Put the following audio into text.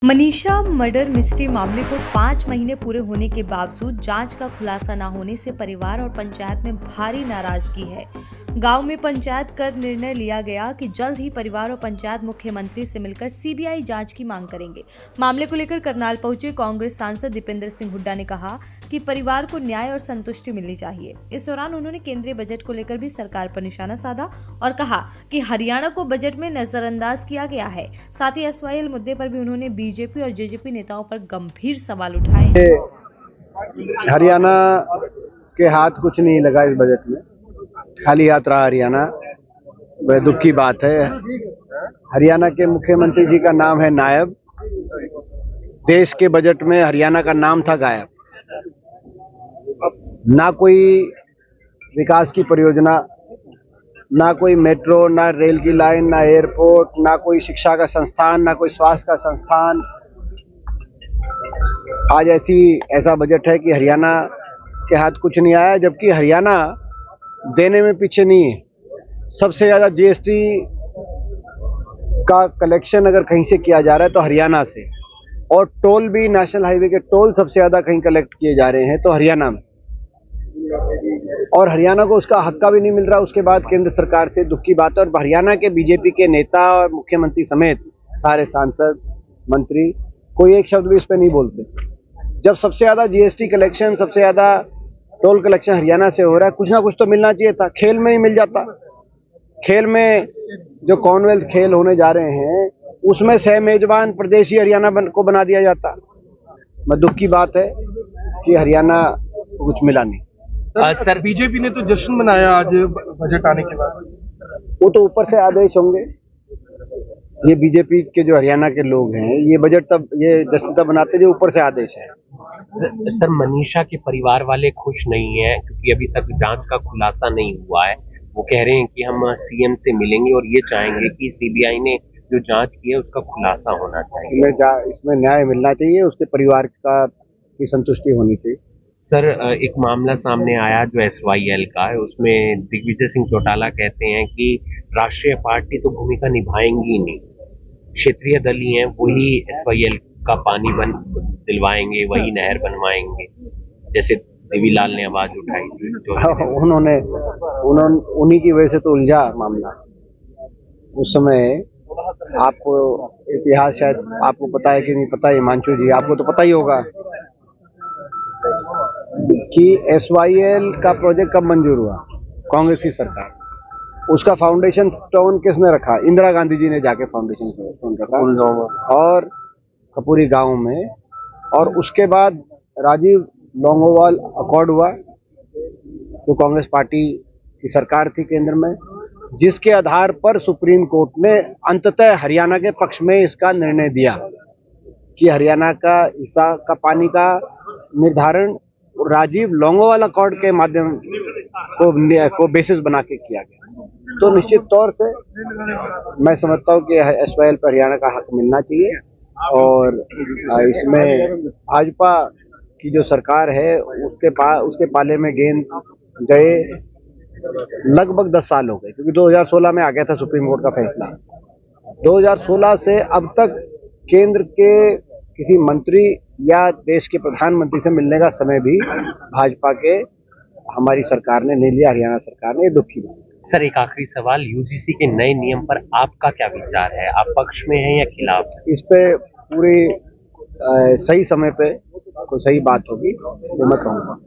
Manisha murder mystery मामले को 5 महीने पूरे होने के बावजूद जांच का खुलासा न होने से परिवार और पंचायत में भारी नाराजगी है। गांव में पंचायत कर निर्णय लिया गया कि जल्द ही परिवार और पंचायत मुख्यमंत्री से मिलकर सीबीआई जांच की मांग करेंगे। मामले को लेकर करनाल पहुंचे कांग्रेस सांसद दीपेंद्र सिंह हुड्डा ने कहा कि परिवार को न्याय और संतुष्टि मिलनी चाहिए। इस दौरान उन्होंने केंद्रीय बजट को लेकर भी सरकार पर निशाना साधा और कहा कि हरियाणा को बजट में नजरअंदाज किया गया है। साथ ही एसवाईएल मुद्दे पर भी उन्होंने बीजेपी और जेजेपी नेताओं पर गंभीर सवाल उठाए। हरियाणा के हाथ कुछ नहीं लगा इस बजट में, खाली हाथ रहा हरियाणा। बड़े दुख की बात है। हरियाणा के मुख्यमंत्री जी का नाम है नायब। देश के बजट में हरियाणा का नाम था गायब। ना कोई विकास की परियोजना, ना कोई मेट्रो, ना रेल की लाइन, ना एयरपोर्ट, ना कोई शिक्षा का संस्थान, ना कोई स्वास्थ्य का संस्थान। आज ऐसा बजट है कि हरियाणा के हाथ कुछ नहीं आया, जबकि हरियाणा देने में पीछे नहीं है। सबसे ज्यादा जीएसटी का कलेक्शन अगर कहीं से किया जा रहा है तो हरियाणा से, और टोल भी, नेशनल हाईवे के टोल सबसे ज्यादा कहीं कलेक्ट किए जा रहे हैं तो हरियाणा में, और हरियाणा को उसका हक का भी नहीं मिल रहा। उसके बाद केंद्र सरकार से दुख की बात है। और हरियाणा के बीजेपी के नेता और मुख्यमंत्री समेत सारे सांसद, मंत्री कोई एक शब्द भी इस पर नहीं बोलते। जब सबसे ज्यादा जीएसटी कलेक्शन, सबसे ज्यादा टोल कलेक्शन हरियाणा से हो रहा है, कुछ ना कुछ तो मिलना चाहिए था। खेल में ही मिल जाता। खेल में जो कॉमनवेल्थ खेल होने जा रहे हैं उसमें सह मेजबान प्रदेश ही हरियाणा को बना दिया जाता। मैं दुख की बात है कि हरियाणा को कुछ मिला नहीं। सर, बीजेपी ने तो जश्न मनाया आज बजट आने के बाद। वो तो ऊपर से आदेश होंगे। ये बीजेपी के जो हरियाणा के लोग हैं, ये बजट तब, ये जश्न तब बनाते जो ऊपर से आदेश है। सर, मनीषा के परिवार वाले खुश नहीं है क्योंकि अभी तक जांच का खुलासा नहीं हुआ है। वो कह रहे हैं कि हम सीएम से मिलेंगे और ये चाहेंगे कि सीबीआई ने जो जांच की है उसका खुलासा होना चाहिए। इसमें न्याय मिलना चाहिए, उसके परिवार की संतुष्टि होनी चाहिए। सर, एक मामला सामने आया जो एसवाईएल का है, उसमें दिग्विजय सिंह चौटाला कहते हैं कि राष्ट्रीय पार्टी तो भूमिका निभाएंगी नहीं, क्षेत्रीय दल ही हैं, वही एसवाईएल का पानी दिलवाएंगे, वही नहर बनवाएंगे, जैसे देवीलाल ने आवाज उठाई थी। उन्हीं की वजह से तो उलझा मामला। उस समय आपको इतिहास शायद आपको पता है कि नहीं पता, हिमांशु जी आपको तो पता ही होगा कि एसवाईएल का प्रोजेक्ट कब मंजूर हुआ। कांग्रेस की सरकार, उसका फाउंडेशन स्टोन किसने रखा? इंदिरा गांधी जी ने जाके फाउंडेशन स्टोन रखा, और कपूरी गांव में। और उसके बाद राजीव लोंगोवाल अकॉर्ड हुआ, जो कांग्रेस पार्टी की सरकार थी केंद्र में, जिसके आधार पर सुप्रीम कोर्ट ने अंततः हरियाणा के पक्ष में इसका निर्णय दिया कि हरियाणा का हिस्सा का पानी का निर्धारण राजीव लोंगोवाल अकॉर्ड के माध्यम को बेसिस बना के किया गया। तो निश्चित तौर से मैं समझता हूँ कि एसवाईएल पर हरियाणा का हक मिलना चाहिए। और इसमें भाजपा की जो सरकार है उसके पाले में गेंद गए लगभग 10 साल हो गए, क्योंकि 2016 में आ गया था सुप्रीम कोर्ट का फैसला। 2016 से अब तक केंद्र के किसी मंत्री या देश के प्रधानमंत्री से मिलने का समय भी भाजपा के हमारी सरकार ने नहीं लिया, हरियाणा सरकार ने। ये दुख की बात है। सर, एक आखिरी सवाल, यूजीसी के नए नियम पर आपका क्या विचार है? आप पक्ष में हैं या खिलाफ? इस पे पूरी सही समय पे कोई सही बात होगी तो मैं कहूँगा।